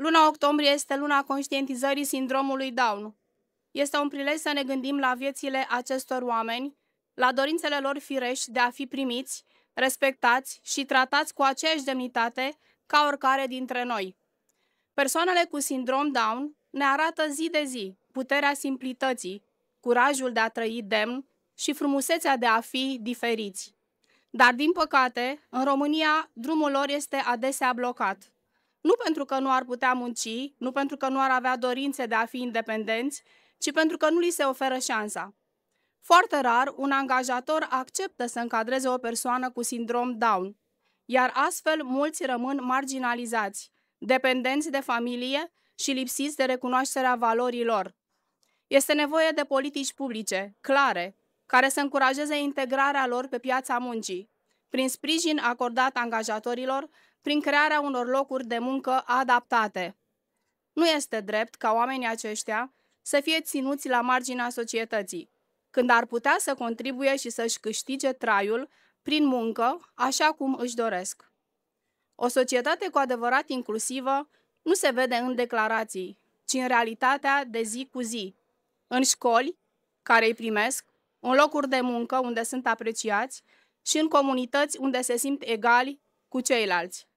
Luna octombrie este luna conștientizării sindromului Down. Este un prilej să ne gândim la viețile acestor oameni, la dorințele lor firești de a fi primiți, respectați și tratați cu aceeași demnitate ca oricare dintre noi. Persoanele cu sindrom Down ne arată zi de zi puterea simplității, curajul de a trăi demn și frumusețea de a fi diferiți. Dar, din păcate, în România, drumul lor este adesea blocat. Nu pentru că nu ar putea munci, nu pentru că nu ar avea dorințe de a fi independenți, ci pentru că nu li se oferă șansa. Foarte rar, un angajator acceptă să încadreze o persoană cu sindrom Down, iar astfel mulți rămân marginalizați, dependenți de familie și lipsiți de recunoașterea valorilor. Este nevoie de politici publice, clare, care să încurajeze integrarea lor pe piața muncii, prin sprijin acordat angajatorilor, prin crearea unor locuri de muncă adaptate. Nu este drept ca oamenii aceștia să fie ținuți la marginea societății, când ar putea să contribuie și să-și câștige traiul prin muncă, așa cum își doresc. O societate cu adevărat inclusivă nu se vede în declarații, ci în realitatea de zi cu zi, în școli, care îi primesc, în locuri de muncă unde sunt apreciați și în comunități unde se simt egali cu ceilalți.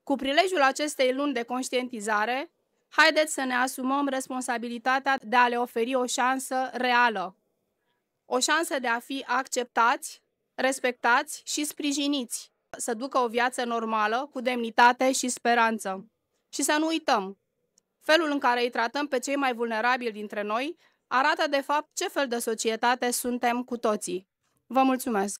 Cu prilejul acestei luni de conștientizare, haideți să ne asumăm responsabilitatea de a le oferi o șansă reală, o șansă de a fi acceptați, respectați și sprijiniți, să ducă o viață normală, cu demnitate și speranță. Și să nu uităm, felul în care îi tratăm pe cei mai vulnerabili dintre noi arată de fapt ce fel de societate suntem cu toții. Vă mulțumesc!